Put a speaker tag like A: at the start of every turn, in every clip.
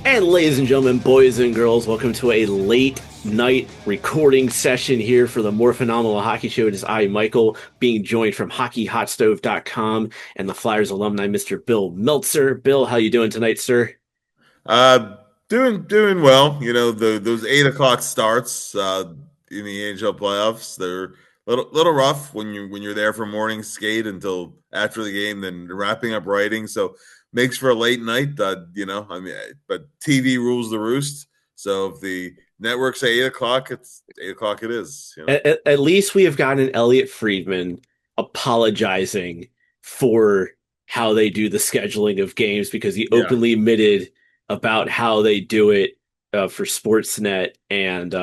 A: And ladies and gentlemen, boys and girls, welcome to a late night recording session here for the Morphinominal Hockey Show. It is I, Michael, being joined from hockeyhotstove.com and the Flyers alumni, Mr. Bill Meltzer. Bill, how you doing tonight, sir?
B: Doing well. You know, those 8 o'clock starts in the NHL playoffs, they're little rough when you're there for morning skate until after the game, then wrapping up writing. So makes for a late night. But TV rules the roost. So if the networks say 8 o'clock, it's 8 o'clock. It is. You know?
A: At least we have gotten Elliot Friedman apologizing for how they do the scheduling of games, because he openly admitted about how they do it for Sportsnet, and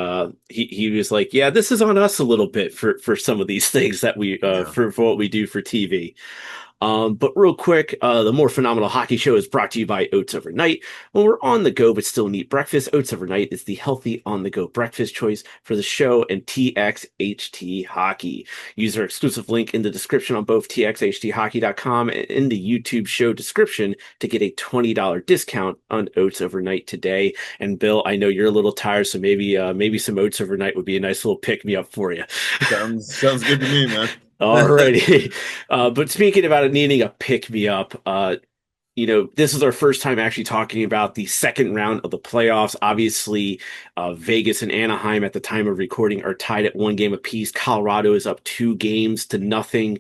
A: he was like, "Yeah, this is on us a little bit for some of these things that we for what we do for TV." But real quick, the More Phenomenal Hockey Show is brought to you by Oats Overnight. When we're on the go but still need breakfast, Oats Overnight is the healthy on-the-go breakfast choice for the show and TXHT Hockey. Use our exclusive link in the description on both TXHTHockey.com and in the YouTube show description to get a $20 discount on Oats Overnight today. And Bill, I know you're a little tired, so maybe some Oats Overnight would be a nice little pick-me-up for you.
B: Sounds good to me, man.
A: Alrighty. But speaking about it needing a pick-me-up, this is our first time actually talking about the second round of the playoffs. Obviously, Vegas and Anaheim at the time of recording are tied at 1 game apiece. Colorado is up 2-0.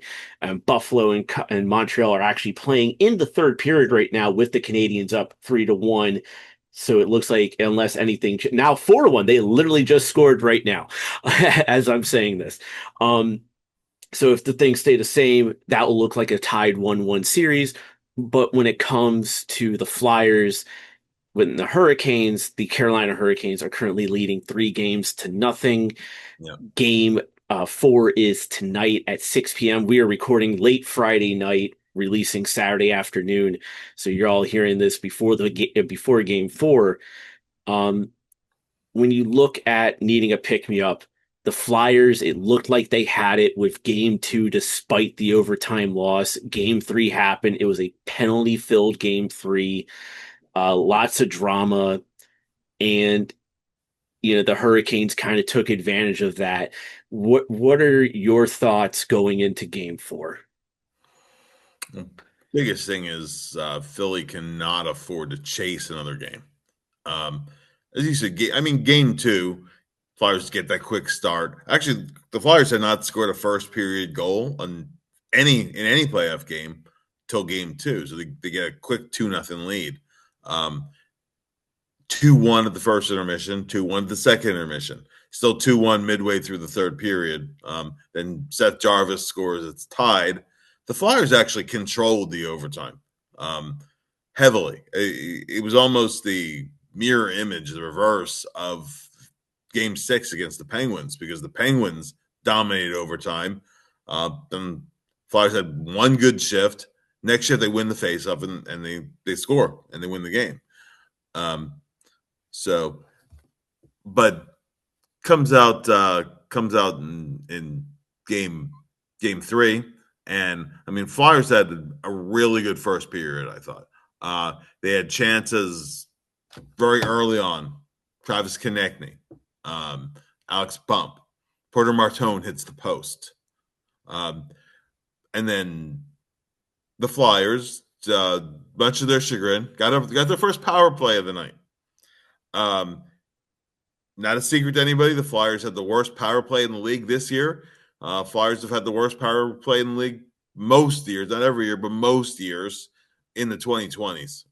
A: Buffalo and Montreal are actually playing in the third period right now, with the Canadiens up 3-1. So it looks like, unless anything, now 4-1. They literally just scored right now as I'm saying this. So if the things stay the same, that will look like a tied 1-1 series. But when it comes to the Flyers, when the Hurricanes, the Carolina Hurricanes are currently leading 3-0.
B: Yeah.
A: Game 4 is tonight at 6 p.m. We are recording late Friday night, releasing Saturday afternoon. So you're all hearing this before Game 4. When you look at needing a pick-me-up, the Flyers, it looked like they had it with Game 2 despite the overtime loss. Game 3 happened. It was a penalty-filled Game 3. Lots of drama. And, the Hurricanes kind of took advantage of that. What are your thoughts going into Game 4?
B: Biggest thing is Philly cannot afford to chase another game. As you said, Game 2, Flyers get that quick start. Actually, the Flyers had not scored a first period goal in any playoff game till Game 2, so they get a quick 2-0 lead. 2-1 at the first intermission, 2-1 at the second intermission. Still 2-1 midway through the third period. Then Seth Jarvis scores. It's tied. The Flyers actually controlled the overtime heavily. It was almost the mirror image, the reverse of Game 6 against the Penguins, because the Penguins dominated overtime. Then Flyers had one good shift. Next shift, they win the faceoff and they score and they win the game. But comes out in game 3, and Flyers had a really good first period. I thought they had chances very early on. Travis Konechny, Alex Bump, Porter Martone hits the post, and then the Flyers, much of their chagrin, got their first power play of the night. Not a secret to anybody, the Flyers had the worst power play in the league this year. Flyers have had the worst power play in the league most years, not every year, but most years in the 2020s.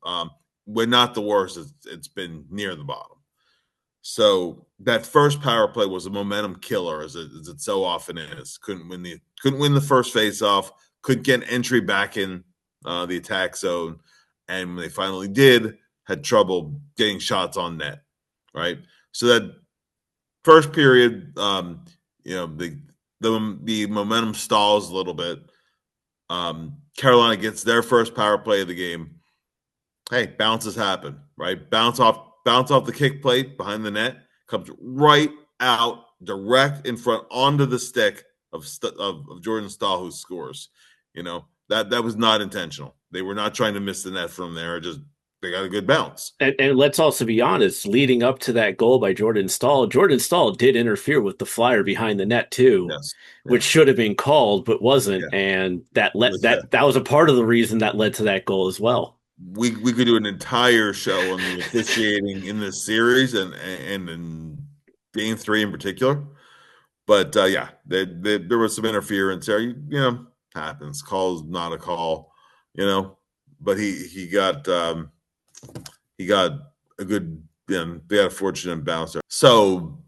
B: When not the worst, it's been near the bottom. So that first power play was a momentum killer, as it so often is. Couldn't win the first faceoff, couldn't get entry back in the attack zone, and when they finally did, had trouble getting shots on net. Right, so that first period, the momentum stalls a little bit. Carolina gets their first power play of the game. Hey, bounces happen, right? Bounce off the kick plate behind the net, comes right out, direct in front onto the stick of Jordan Stahl, who scores. That was not intentional. They were not trying to miss the net from there. Just they got a good bounce.
A: And let's also be honest, leading up to that goal by Jordan Stahl did interfere with the flyer behind the net too,
B: Yes,
A: which
B: yeah,
A: should have been called but wasn't,
B: yeah.
A: and
B: Yeah.
A: that was a part of the reason that led to that goal as well.
B: We could do an entire show on the officiating in this series and in game 3 in particular. But yeah, there was some interference there. Happens. Call's not a call, But he got a good. They had a fortunate bounce there. So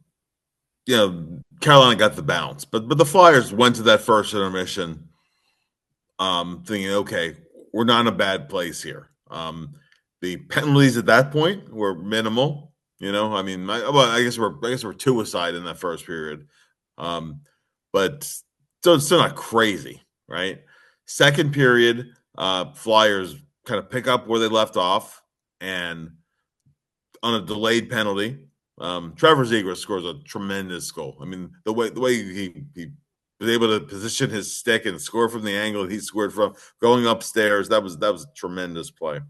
B: Carolina got the bounce, but the Flyers went to that first intermission, thinking, okay, we're not in a bad place here. The penalties at that point were minimal. I mean, I guess we're two aside in that first period. But still not crazy, right? Second period, Flyers kind of pick up where they left off, and on a delayed penalty, Trevor Zegras scores a tremendous goal. I mean, the way he was able to position his stick and score from the angle he scored from, going upstairs, that was a tremendous play.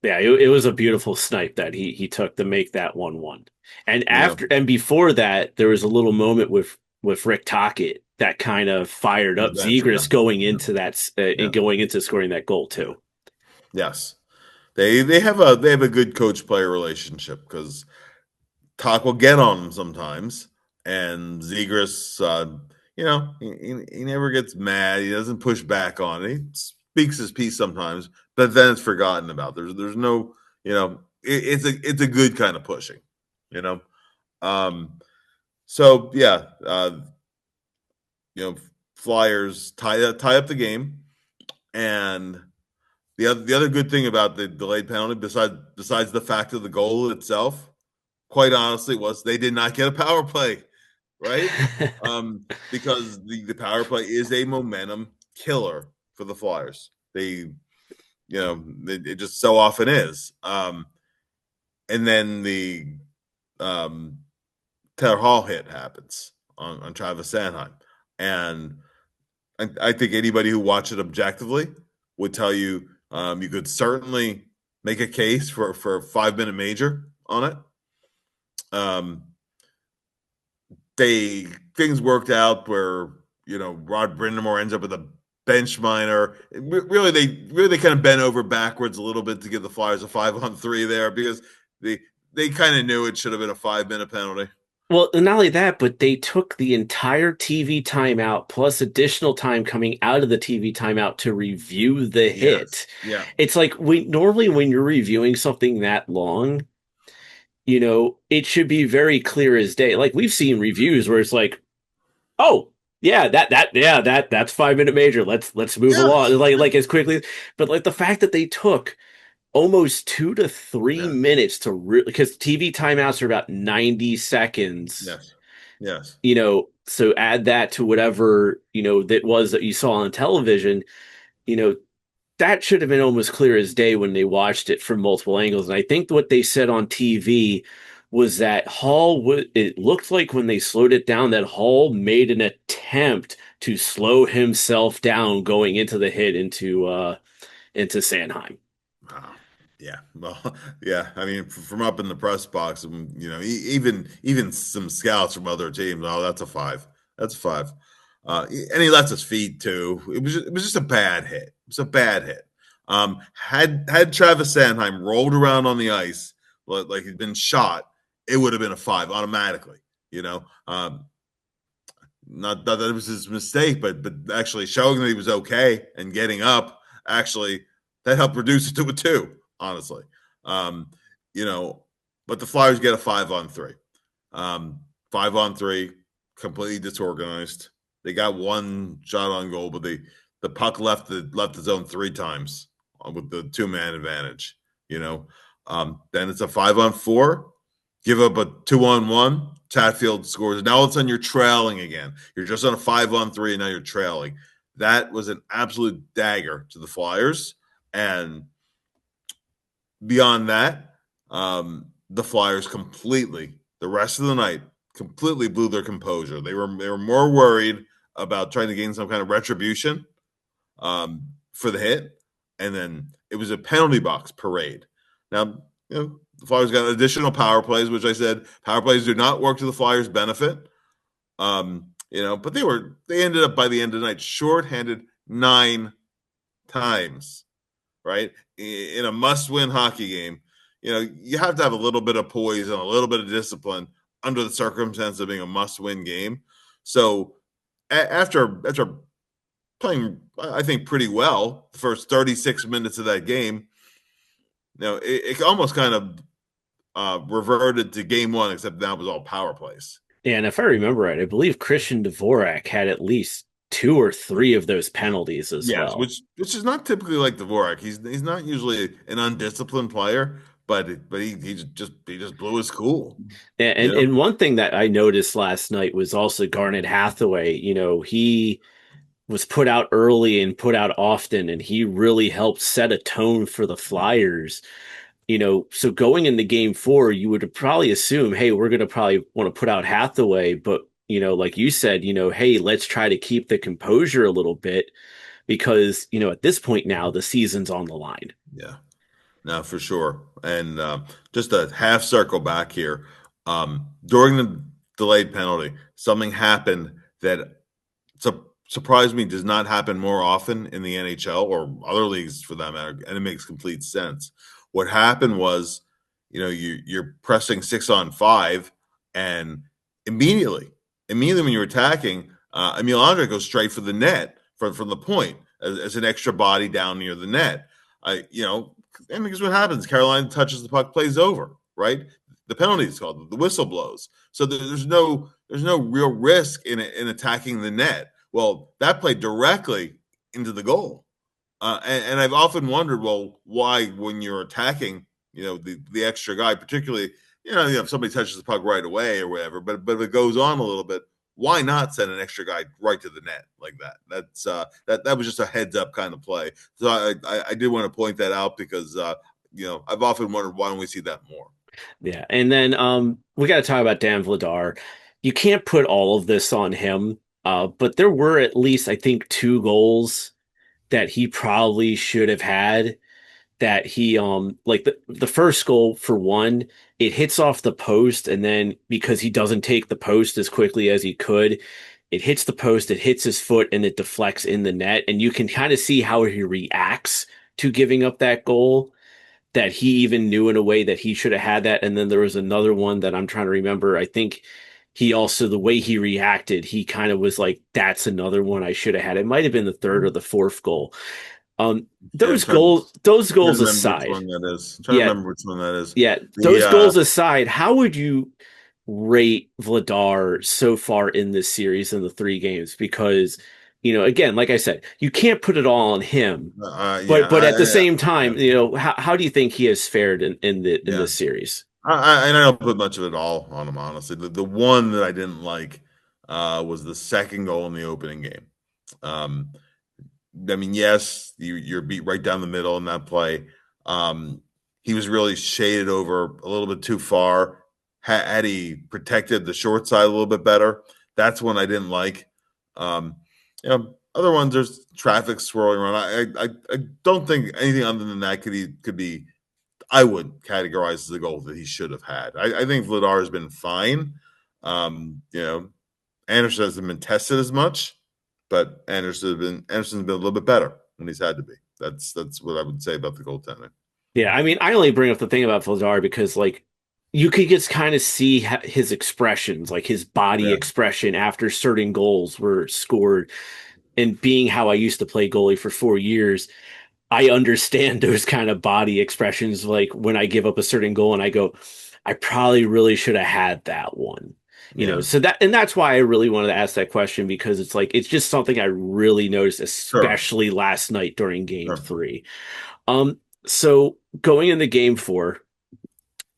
A: Yeah, it was a beautiful snipe that he took to make that 1-1. And
B: Yeah,
A: after and before that, there was a little moment with Rick Tocchet that kind of fired
B: on the
A: up
B: bench. Yeah,
A: Zegras going
B: yeah,
A: into that
B: yeah.
A: going into scoring that goal
B: Yeah.
A: too.
B: Yes, they have a good coach player relationship because Talk will get on him sometimes, and Zegras, he never gets mad. He doesn't push back on it. He speaks his piece sometimes, but then it's forgotten about. There's no, it's a good kind of pushing, you know. So yeah, you know, Flyers tie up the game, and the other good thing about the delayed penalty, besides the fact of the goal itself, quite honestly, was they did not get a power play, right? Because the power play is a momentum killer for the Flyers. It just so often is. And then the um, Taylor Hall hit happens on Travis Sanheim. And I think anybody who watched it objectively would tell you you could certainly make a case for a 5-minute major on it. Things worked out where Rod Brindamore ends up with a bench minor. Really, they kind of bent over backwards a little bit to give the Flyers a 5-on-3 there because they kind of knew it should have been a 5-minute penalty.
A: Well, not only that, but they took the entire TV timeout plus additional time coming out of the TV timeout to review the
B: Yes,
A: hit.
B: yeah,
A: It's like normally when you're reviewing something that long, it should be very clear as day. Like we've seen reviews where it's like, oh, yeah, that's 5-minute major. Let's move
B: yeah,
A: along. Like as quickly, but like the fact that they took almost 2 to 3
B: yeah,
A: minutes to really because TV timeouts are about 90 seconds,
B: yes, yes,
A: so add that to whatever, that was that you saw on television, you know, that should have been almost clear as day when they watched it from multiple angles. And I think what they said on TV was that it looked like when they slowed it down, that Hall made an attempt to slow himself down going into the hit into Sanheim.
B: wow. Yeah, well, yeah. I mean, from up in the press box, even some scouts from other teams. Oh, that's a 5. That's a 5. And he left his feet too. It was just a bad hit. It was a bad hit. Had Travis Sanheim rolled around on the ice like he'd been shot, it would have been a 5 automatically. Not that it was his mistake, but actually showing that he was okay and getting up, actually that helped reduce it to a 2. Honestly, um, you know, but the Flyers get a 5-on-3, 5-on-3, completely disorganized. They got one shot on goal, but the puck left the zone 3 times with the 2-man advantage. Then it's a 5-on-4. Give up a 2-on-1. Chatfield scores. Now all of a sudden you're trailing again. You're just on a 5-on-3, and now you're trailing. That was an absolute dagger to the Flyers. And beyond that, the Flyers the rest of the night, completely blew their composure. They were more worried about trying to gain some kind of retribution for the hit, and then it was a penalty box parade. Now, the Flyers got additional power plays, which I said power plays do not work to the Flyers' benefit. But they ended up by the end of the night shorthanded 9 times, right? In a must-win hockey game, you have to have a little bit of poise and a little bit of discipline under the circumstance of being a must-win game. So after playing, I think, pretty well the first 36 minutes of that game, it almost kind of reverted to game one, except that was all power plays.
A: And if I remember right, I believe Christian Dvorak had at least 2 or 3 of those penalties as
B: Yes,
A: well.
B: which is not typically like Dvorak. He's not usually an undisciplined player, but he just blew his cool.
A: And one thing that I noticed last night was also Garnet Hathaway. He was put out early and put out often, and he really helped set a tone for the Flyers. So going into game 4, you would probably assume, hey, we're going to probably want to put out Hathaway, but like you said, hey, let's try to keep the composure a little bit because, at this point now the season's on the line.
B: Yeah, no, for sure. And just a half circle back here. During the delayed penalty, something happened that surprised me does not happen more often in the NHL or other leagues for that matter, and it makes complete sense. What happened was, you're pressing 6-on-5, and immediately when you're attacking, Emil Andre goes straight for the net from the point as an extra body down near the net. And because what happens, Carolina touches the puck, plays over, right? The penalty is called, the whistle blows. So there's no real risk in attacking the net. Well, that played directly into the goal. And I've often wondered, well, why when you're attacking, the extra guy, particularly, if somebody touches the puck right away or whatever, but if it goes on a little bit, why not send an extra guy right to the net like that? That's that was just a heads up kind of play. So I did want to point that out because I've often wondered, why don't we see that more?
A: Yeah, and then we got to talk about Dan Vladar. You can't put all of this on him, but there were at least, I think, 2 goals that he probably should have had. That he like the first goal, for one, it hits off the post, and then because he doesn't take the post as quickly as he could, it hits the post, it hits his foot, and it deflects in the net, and you can kind of see how he reacts to giving up that goal, that he even knew in a way that he should have had that. And then there was another one that I'm trying to remember. I think he also, the way he reacted, he kind of was like, that's another one I should have had. It might have been the third or the fourth goal.
B: Yeah,
A: Those
B: trying
A: goals
B: to remember which
A: aside,
B: one that is. Trying to
A: yeah,
B: remember which one that is.
A: yeah, those
B: The
A: goals aside, how would you rate Vladar so far in this series in the 3 games? Because, again, like I said, you can't put it all on him,
B: yeah,
A: but at the same
B: yeah,
A: time, how do you think he has fared in
B: yeah.
A: this series?
B: And I don't put much of it all on him, honestly. The one that I didn't like was the second goal in the opening game. I mean, yes, you're beat right down the middle in that play. He was really shaded over a little bit too far. Had he protected the short side a little bit better, that's one I didn't like. Other ones, there's traffic swirling around. I don't think anything other than that could be. I would categorize as a goal that he should have had. I think Vladar has been fine. Anderson hasn't been tested as much, but Anderson's been a little bit better when he's had to be. That's what I would say about the goaltending.
A: Yeah, I mean, I only bring up the thing about Vladar because, like, you could just kind of see his expressions, like his body
B: Yeah,
A: expression after certain goals were scored. And being how I used to play goalie for 4 years, I understand those kind of body expressions. Like when I give up a certain goal and I go, I probably really should have had that one.
B: Yeah.
A: So that's why I really wanted to ask that question, because it's like it's just something I really noticed,
B: Sure.
A: especially last night during game
B: Sure.
A: 3. So going into game 4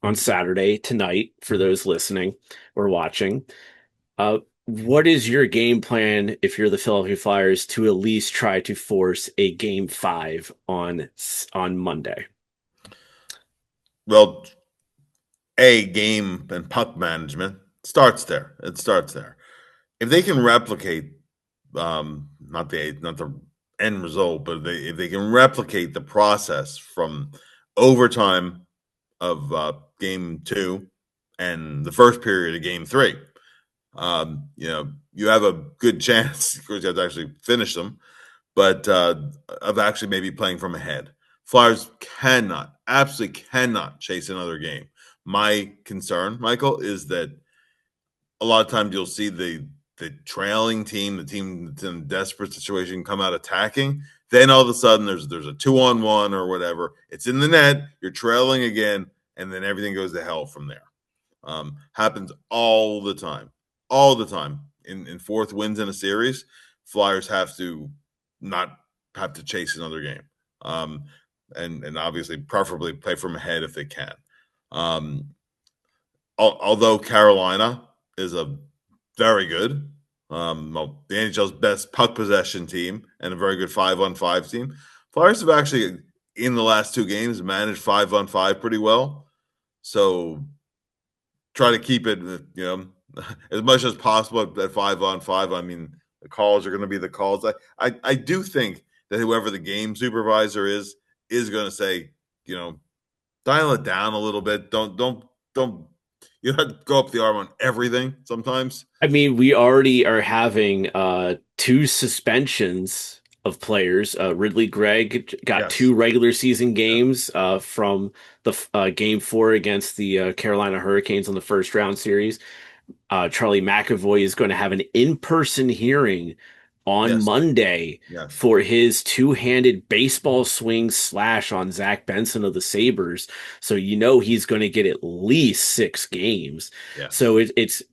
A: on Saturday tonight, for those listening or watching, what is your game plan if you're the Philadelphia Flyers to at least try to force a game 5 on Monday?
B: Well, a game and puck management starts there. It starts there. If they can replicate, not the end result, but if they can replicate the process from overtime of game 2 and the first period of game 3, you have a good chance. Of course, you have to actually finish them, but of actually maybe playing from ahead. Flyers absolutely cannot chase another game. My concern, Michael, is that a lot of times you'll see the trailing team, the team that's in a desperate situation, come out attacking. Then all of a sudden there's a 2-on-1 or whatever. It's in the net. You're trailing again, and then everything goes to hell from there. Happens all the time, all the time. In fourth wins in a series, Flyers have to not have to chase another game, and obviously preferably play from ahead if they can. Um, although Carolina is a very good, the NHL's best puck possession team and a very good 5-on-5 team, Flyers have actually in the last 2 games managed 5-on-5 pretty well. So try to keep it, as much as possible at 5-on-5. I mean, the calls are going to be the calls. I do think that whoever the game supervisor is going to say, dial it down a little bit. Don't you have to go up the arm on everything sometimes.
A: I mean, we already are having two suspensions of players. Ridley Gregg got
B: Yes.
A: two regular season
B: Yeah.
A: games from the game 4 against the Carolina Hurricanes on the first round series. Charlie McAvoy is going to have an in-person hearing on
B: Yes.
A: Monday
B: Yes.
A: for his two-handed baseball swing slash on Zach Benson of the Sabres. So he's going to get at least 6 games.
B: Yes.
A: So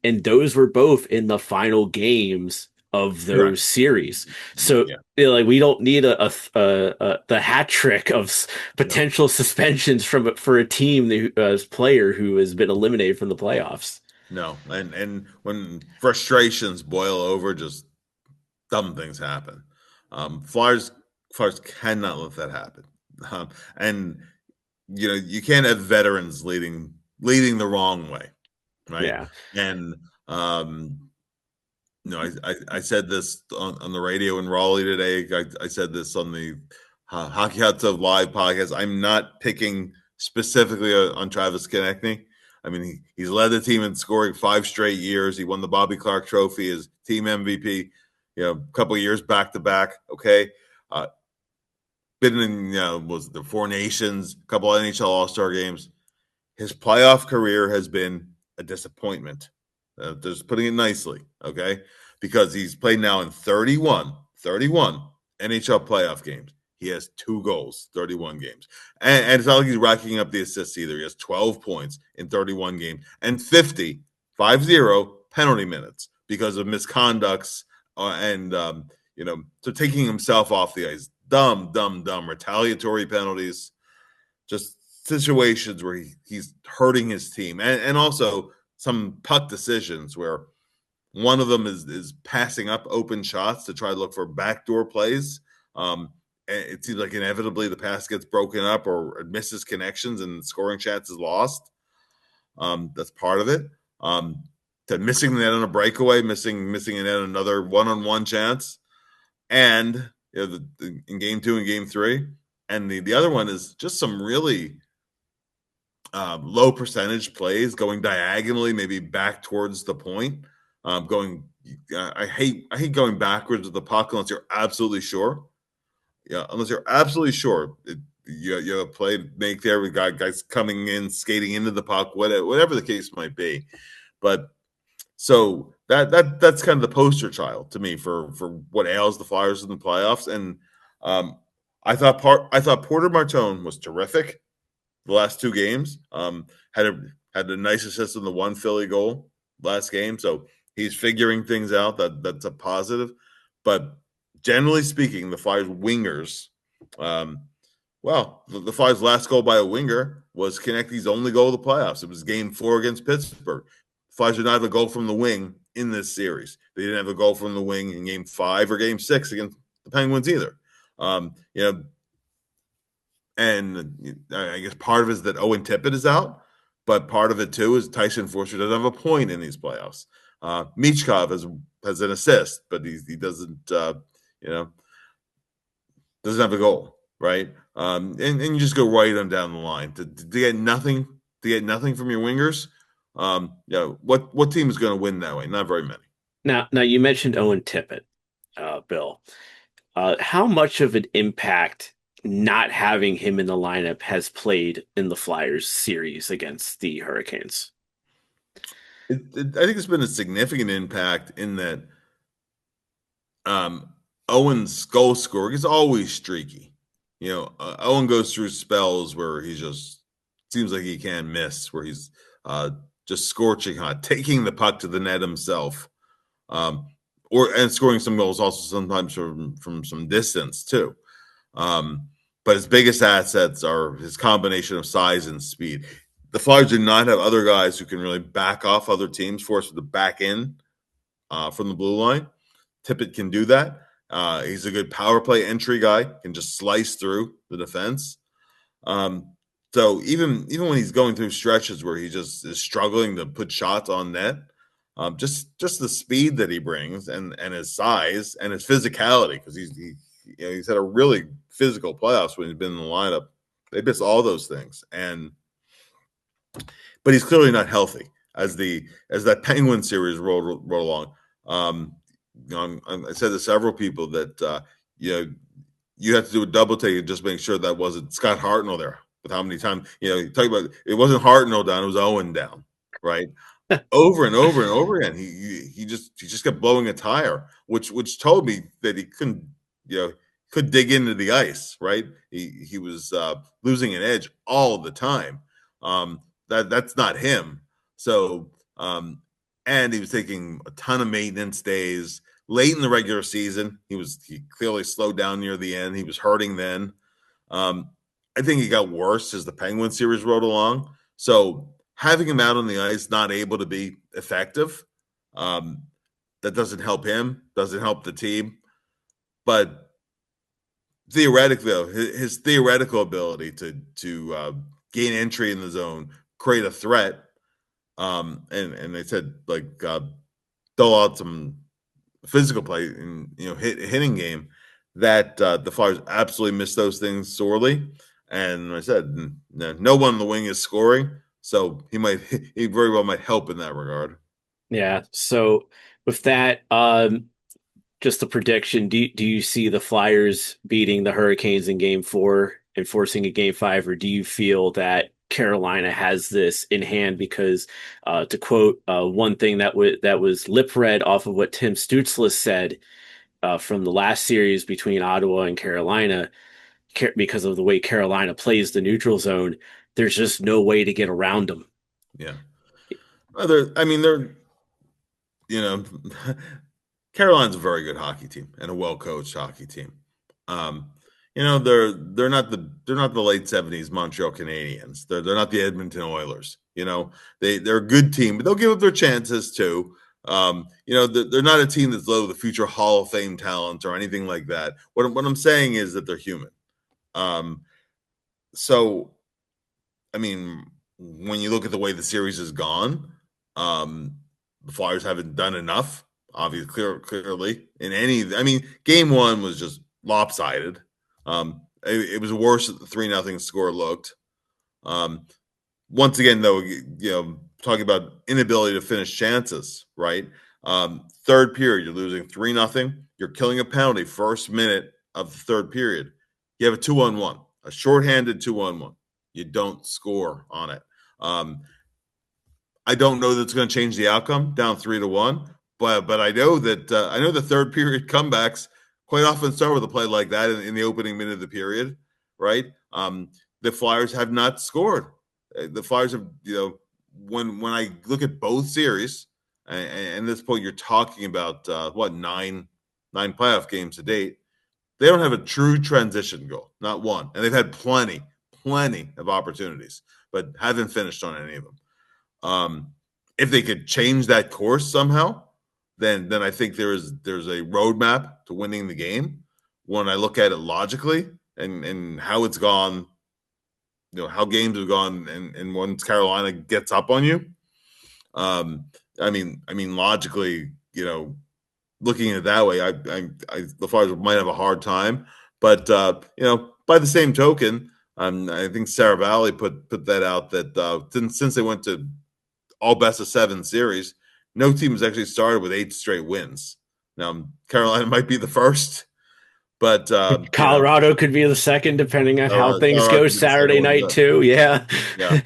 A: and those were both in the final games of
B: Correct.
A: those series. So
B: Yeah.
A: like we don't need the hat trick of
B: No.
A: potential suspensions for a team player who has been eliminated from the playoffs.
B: No. And when frustrations boil over, just dumb things happen. Flyers cannot let that happen. And you can't have veterans leading the wrong way, right?
A: Yeah.
B: And I said this on the radio in Raleigh today. I said this on the Hockey Hot Tub Live podcast. I'm not picking specifically on Travis Konechny. I mean, he's led the team in scoring 5 straight years. He won the Bobby Clark Trophy as team MVP, a couple of years back to back. Okay, been in was the 4 Nations, a couple of NHL All Star games. His playoff career has been a disappointment. Just putting it nicely, okay? Because he's played now in 31 NHL playoff games. He has 2 goals, 31 games. And it's not like he's racking up the assists either. He has 12 points in 31 games and 50 penalty minutes because of misconducts and, so taking himself off the ice. Dumb retaliatory penalties. Just situations where he's hurting his team, and also some puck decisions where one of them is passing up open shots to try to look for backdoor plays. And it seems like inevitably the pass gets broken up or misses connections and scoring chance is lost. That's part of it. To missing the net on a breakaway, missing a net on another one-on-one chance, and in game 2 and game 3, and the other one is just some really low percentage plays going diagonally, maybe back towards the point. I hate going backwards with the puck unless you're absolutely sure. Yeah, unless you're absolutely sure. You have a play to make there with guys coming in, skating into the puck, whatever the case might be. But so that's kind of the poster child to me for what ails the Flyers in the playoffs. And I thought Porter Martone was terrific the last 2 games. Had a nice assist on the one Philly goal. last game, so he's figuring things out. That's a positive. But generally speaking, the Flyers wingers, the Flyers' last goal by a winger was Konecny's only goal of the playoffs. It was Game 4 against Pittsburgh. The Flyers did not have a goal from the wing in this series. They didn't have a goal from the wing in Game 5 or Game 6 against the Penguins either. And I guess part of it is that Owen Tippett is out, but part of it too is Tyson Foerster doesn't have a point in these playoffs. Michkov has an assist, but he doesn't doesn't have a goal, right? And you just go right on down the line to get nothing from your wingers. What team is going to win that way? Not very many.
A: Now you mentioned Owen Tippett, Bill. How much of an impact not having him in the lineup has played in the Flyers series against the Hurricanes?
B: I think it's been a significant impact in that Owen's goal scoring is always streaky. Owen goes through spells where he just seems like he can't miss, where he's just scorching hot, taking the puck to the net himself, and scoring some goals also sometimes from some distance too. But his biggest assets are his combination of size and speed. The Flyers do not have other guys who can really back off other teams, force them to back in from the blue line. Tippett can do that. He's a good power play entry guy, can just slice through the defense. So even when he's going through stretches where he just is struggling to put shots on net, just the speed that he brings and his size and his physicality, because he's had a really physical playoffs when he's been in the lineup. They miss all those things, but he's clearly not healthy as that Penguin series rolled along. I said to several people that you have to do a double take and just make sure that wasn't Scott Hartnell there. With how many times you talk about it wasn't Hartnell down, it was Owen down, right? Over and over and over again. He just kept blowing a tire, which told me that he could dig into the ice, right? He was losing an edge all the time. That's not him. So and he was taking a ton of maintenance days late in the regular season. He clearly slowed down near the end. He was hurting then. I think he got worse as the Penguin series rolled along. So having him out on the ice, not able to be effective, that doesn't help him, doesn't help the team. But theoretically, though, his theoretical ability to gain entry in the zone, create a threat, and they said dole out some physical play and hitting game, that the Flyers absolutely missed those things sorely. And I said, no one on the wing is scoring, so he very well might help in that regard.
A: Yeah. So with that, just a prediction: do you see the Flyers beating the Hurricanes in Game 4 and forcing a Game 5, or do you feel that Carolina has this in hand? Because to quote one thing that was lip read off of what Tim Stützle said from the last series between Ottawa and Carolina, because of the way Carolina plays the neutral zone, there's just no way to get around them.
B: Yeah. They're Carolina's a very good hockey team and a well-coached hockey team. They're not the late '70s Montreal Canadiens. They're not the Edmonton Oilers. They're a good team, but they'll give up their chances too. They're not a team that's low the future Hall of Fame talent or anything like that. What I'm saying is that they're human. So, I mean, when you look at the way the series has gone, the Flyers haven't done enough. Obviously, clearly, Game 1 was just lopsided. It was worse that the 3-0 score looked. Once again, though, talking about inability to finish chances, right? Third period, you're losing 3-0. You're killing a penalty first minute of the third period. You have a 2-on-1, a shorthanded 2-on-1. You don't score on it. I don't know that it's going to change the outcome down 3-1, but I know that the third period comebacks quite often start with a play like that in the opening minute of the period, right? The Flyers have not scored. The Flyers have, when I look at both series, And at this point, you're talking about nine playoff games to date. They don't have a true transition goal, not one, and they've had plenty of opportunities, but haven't finished on any of them. If they could change that course somehow, then I think there's a roadmap to winning the game. When I look at it logically and how it's gone, how games have gone, and once Carolina gets up on you, I mean logically, looking at it that way, the Flyers might have a hard time. But by the same token, I think Sarah Valley put that out that since they went to all best of 7 series, no team has actually started with 8 straight wins. Now Carolina might be the first, but
A: Colorado could be the second, depending on how things
B: Colorado
A: go
B: could be the second
A: Saturday
B: one.
A: night too. Yeah.
B: Yeah.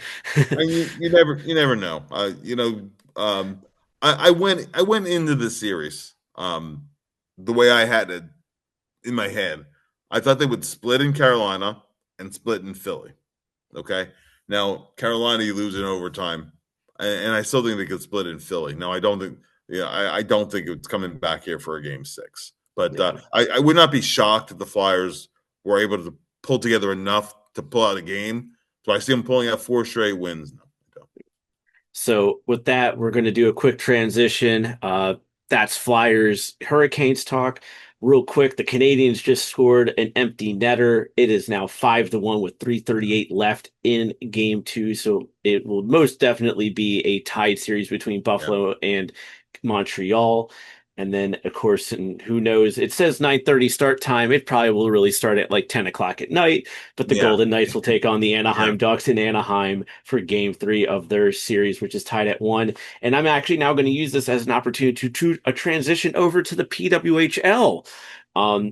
B: And you never know. I went into the series the way I had it in my head. I thought they would split in Carolina and split in Philly. Okay. Now Carolina, you lose in overtime, and I still think they could split in Philly. Now I don't think. Yeah, I don't think it's coming back here for a game 6. But
A: Yeah.
B: I would not be shocked if the Flyers were able to pull together enough to pull out a game. So I see them pulling out 4 straight wins now.
A: So with that, we're going to do a quick transition. That's Flyers Hurricanes talk. Real quick, the Canadians just scored an empty netter. It is now 5-1 with 3:38 left in game 2. So it will most definitely be a tied series between
B: Yeah.
A: Buffalo and Montreal. And then, of course, and who knows? It says 9:30 start time. It probably will really start at like 10 o'clock at night. But the
B: Yeah.
A: Golden Knights will take on the
B: Yeah.
A: Anaheim Ducks in Anaheim for game 3 of their series, which is tied at 1. And I'm actually now going to use this as an opportunity to a transition over to the PWHL.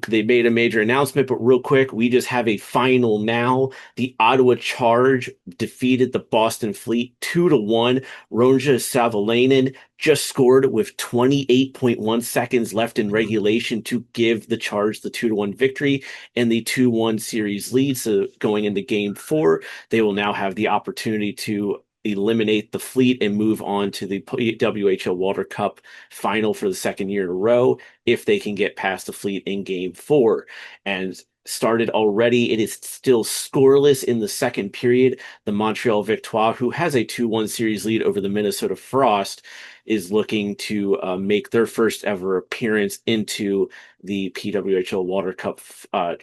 A: They made a major announcement, but real quick, we just have a final now. The Ottawa Charge defeated the Boston Fleet 2-1. Ronja Savalainen just scored with 28.1 seconds left in
B: Mhm.
A: regulation to give the Charge the 2-1 victory and the 2-1 series lead. So going into game 4, they will now have the opportunity to eliminate the Fleet and move on to the WHL Walter Cup final for the second year in a row if they can get past the Fleet in game 4. And started already. It is still scoreless in the second period. The Montreal Victoire, who has a 2-1 series lead over the Minnesota Frost, is looking to make their first ever appearance into the PWHL Walter Cup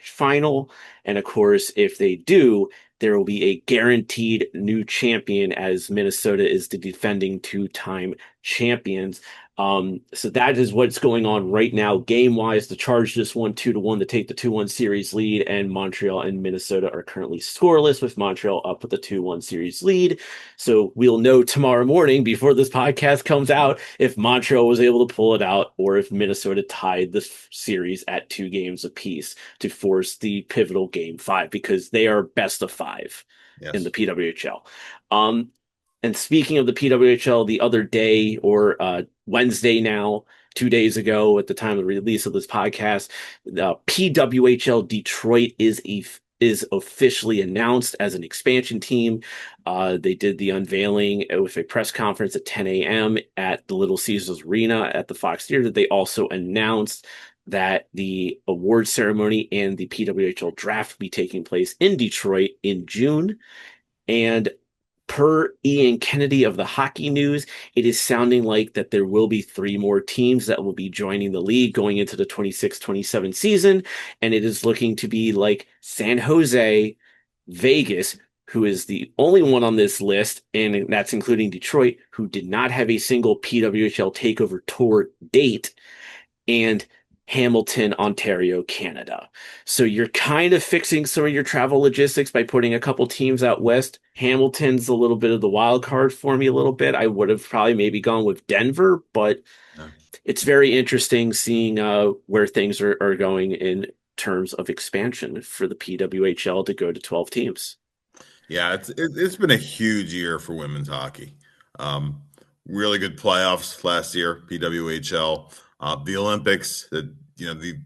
A: final. And of course, if they do, there will be a guaranteed new champion as Minnesota is the defending 2-time champions. So that is what's going on right now. Game wise, the Charge just won 2-1 to take the 2-1 series lead, and Montreal and Minnesota are currently scoreless with Montreal up with the 2-1 series lead. So we'll know tomorrow morning before this podcast comes out if Montreal was able to pull it out or if Minnesota tied the series at 2 games apiece to force the pivotal game 5 because they are best of 5 in the
B: Yes.
A: PWHL. And speaking of the PWHL, the other day or Wednesday now, 2 days ago at the time of the release of this podcast, PWHL Detroit is officially announced as an expansion team. They did the unveiling with a press conference at 10 a.m. at the Little Caesars Arena at the Fox Theater. They also announced that the award ceremony and the PWHL draft will be taking place in Detroit in June. And per Ian Kennedy of the Hockey News, it is sounding like that there will be 3 more teams that will be joining the league going into the 26-27 season. And it is looking to be like San Jose, Vegas, who is the only one on this list, and that's including Detroit, who did not have a single PWHL takeover tour date, and Hamilton, Ontario, Canada. So you're kind of fixing some of your travel logistics by putting a couple teams out west. Hamilton's a little bit of the wild card for me a little bit. I would have probably maybe gone with Denver, but
B: Yeah.
A: it's very interesting seeing where things are going in terms of expansion for the PWHL to go to 12 teams.
B: Yeah, it's been a huge year for women's hockey. Um, really good playoffs last year, PWHL. The Olympics, the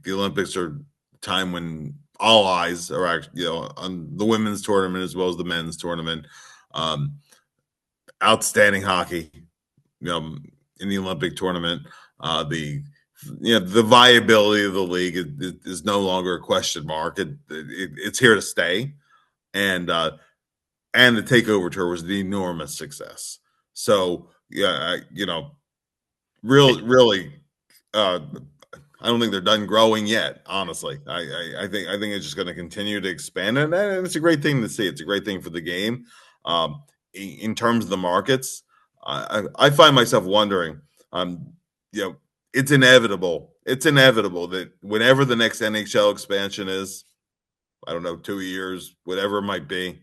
B: Olympics are a time when all eyes are actually, on the women's tournament as well as the men's tournament. Um, Outstanding hockey, you know, in the Olympic tournament. The the viability of the league is no longer a question mark. It's here to stay, and the takeover tour was an enormous success. So yeah, really, uh, I don't think they're done growing yet. Honestly, I think it's just going to continue to expand, and it's a great thing to see. It's a great thing for the game. In terms of the markets, I find myself wondering. You know, it's inevitable. It's inevitable that whenever the next NHL expansion is, I don't know, 2 years, whatever it might be,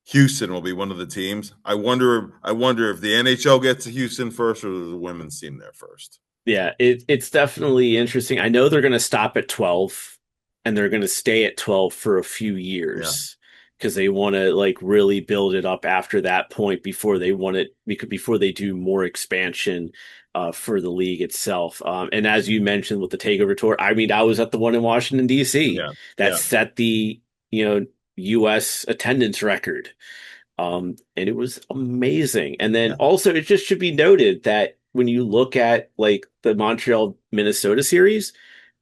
B: Houston will be one of the teams. I wonder. I wonder if the NHL gets to Houston first, or the women's team there first.
A: Yeah, it's definitely interesting. I know they're going to stop at 12 and they're going to stay at 12 for a few
B: Yeah,
A: years because they want to like really build it up after that point before they want it before they do more expansion for the league itself. And as you mentioned with the takeover tour, I mean, I was at the one in Washington D.C.
B: yeah,
A: that
B: yeah,
A: set the U.S. attendance record. And it was amazing. And then
B: yeah.
A: also, it just should be noted that when you look at like the Montreal Minnesota series,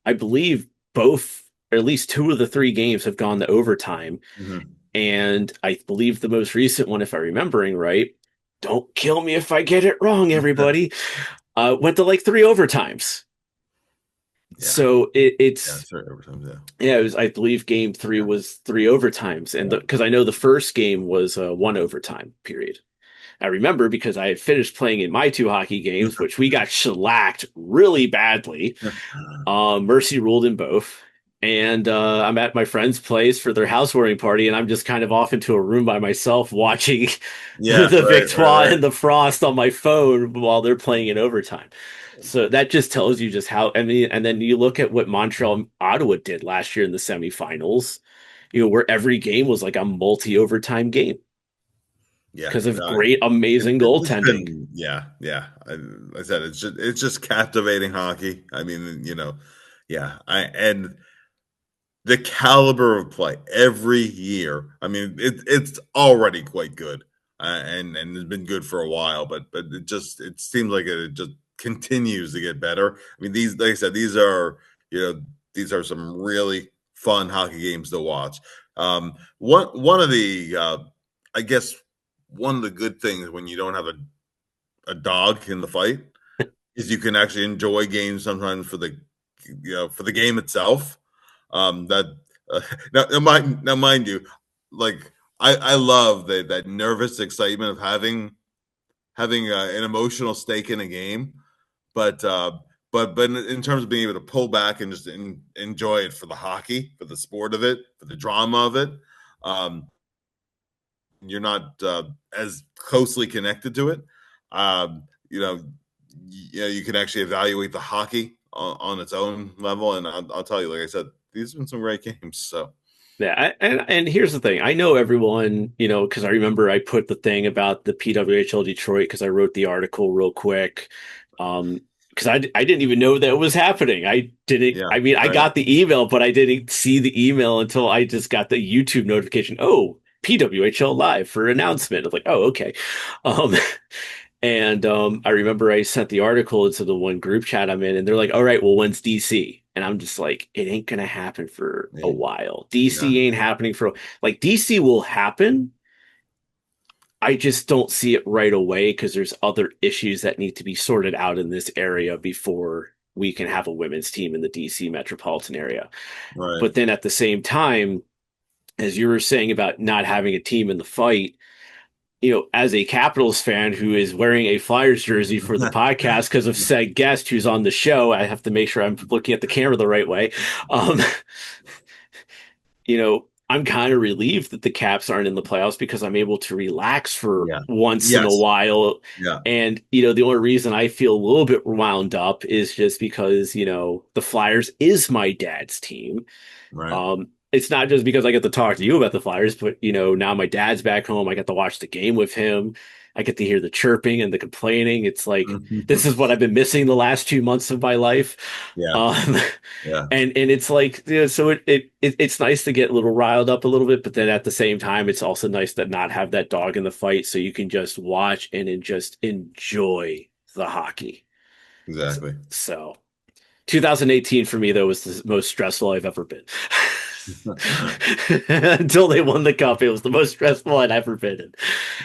A: I believe both, or at least two of the three games have gone to overtime.
B: Mhm.
A: And I believe the most recent one, if I'm remembering right, don't kill me if I get it wrong, everybody, went to like three overtimes.
B: Yeah,
A: So
B: yeah,
A: it's
B: sure. Every time, yeah,
A: yeah, it was, I believe game three
B: yeah,
A: was three overtimes, and
B: yeah.
A: because I know the first game was one overtime period. I remember because I had finished playing in my two hockey games, which we got shellacked really badly. Mercy ruled in both. And I'm at my friend's place for their housewarming party, and I'm just kind of off into a room by myself watching
B: Yeah,
A: the
B: right, right,
A: Victoire
B: right.
A: and the Frost on my phone while they're playing in overtime. So that just tells you just how, I mean, and then you look at what Montreal Ottawa did last year in the semifinals, where every game was like a multi-overtime game
B: Yeah,
A: because of great, amazing
B: it's
A: goaltending.
B: been yeah, yeah. I said it's just captivating hockey. I mean, yeah. And the caliber of play every year. I mean, it's already quite good, and it's been good for a while. But it seems like it just continues to get better. I mean, these like I said, you know these are some really fun hockey games to watch. One of the I guess one of the good things when you don't have a dog in the fight is you can actually enjoy games sometimes for the game itself. That mind you, like I love that nervous excitement of having an emotional stake in a game, but in terms of being able to pull back and just enjoy it for the hockey, for the sport of it, for the drama of it, um, you're not as closely connected to it. Um, you know, you can actually evaluate the hockey on its own level, and I'll tell you, like I said, these have been some great games. So
A: Yeah, and here's the thing. I know everyone, because I remember I put the thing about the PWHL Detroit because I wrote the article real quick. Because I didn't even know that it was happening. I didn't,
B: yeah,
A: I mean, I
B: right.
A: got the email, but I didn't see the email until I just got the YouTube notification. Oh, PWHL live for announcement. I was like, oh, okay. Um, And I remember I sent the article into the one group chat I'm in, and they're like, "All right, well, when's DC?" And I'm just like, "It ain't gonna happen for a
B: Yeah,
A: while.
B: yeah,
A: DC ain't happening for like DC will happen. I just don't see it right away because there's other issues that need to be sorted out in this area before we can have a women's team in the DC metropolitan area.
B: right.
A: But then at the same time, as you were saying about not having a team in the fight." As a Capitals fan who is wearing a Flyers jersey for the podcast because of said guest who's on the show, I have to make sure I'm looking at the camera the right way. Um, I'm kind of relieved that the Caps aren't in the playoffs because I'm able to relax for
B: Yeah.
A: once in a
B: Yes.
A: while.
B: Yeah.
A: And, the only reason I feel a little bit wound up is just because, the Flyers is my dad's team.
B: Right.
A: It's not just because I get to talk to you about the Flyers, but now my dad's back home. I get to watch the game with him. I get to hear the chirping and the complaining. It's like this is what I've been missing the last 2 months of my life.
B: Yeah.
A: Um,
B: Yeah.
A: and it's like so it's nice to get a little riled up a little bit, but then at the same time, it's also nice to not have that dog in the fight, so you can just watch and just enjoy the hockey.
B: Exactly.
A: So 2018 for me though was the most stressful I've ever been. Until they won the cup, it was the most stressful I'd ever been in.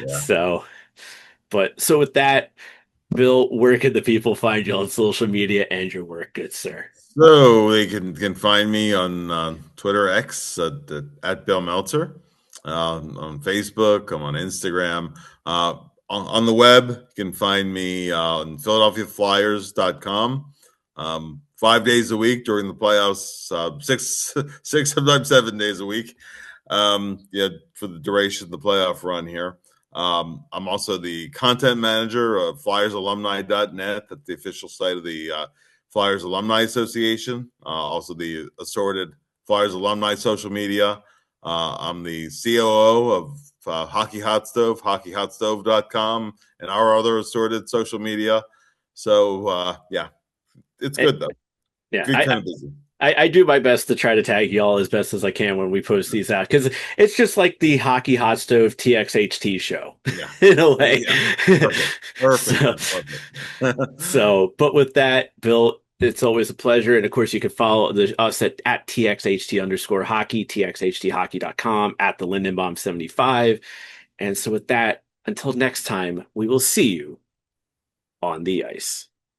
B: Yeah.
A: So, but so with that, Bill, where can the people find you on social media and your work, good sir?
B: So they can find me on Twitter X at Bill Meltzer, on Facebook. I'm on Instagram. On the web, you can find me on PhiladelphiaFlyers.com. 5 days a week during the playoffs, six sometimes 7 days a week. Yeah, for the duration of the playoff run here. I'm also the content manager of FlyersAlumni.net. That's the official site of the Flyers Alumni Association, also the assorted Flyers alumni social media. I'm the COO of Hockey Hot Stove, hockeyhotstove.com, and our other assorted social media. So, yeah, it's
A: Eh,
B: good though.
A: Yeah,
B: Good, kind of busy.
A: I do my best to try to tag y'all as best as I can when we post these out because it's just like the Hockey Hot Stove TXHT show
B: Yeah.
A: in a way.
B: Yeah. Perfect. Perfect,
A: So,
B: man. Perfect.
A: but with that, Bill, it's always a pleasure. And of course, you can follow us at TXHT underscore hockey, TXHThockey.com, at the Lindenbaum 75. And so with that, until next time, we will see you on the ice.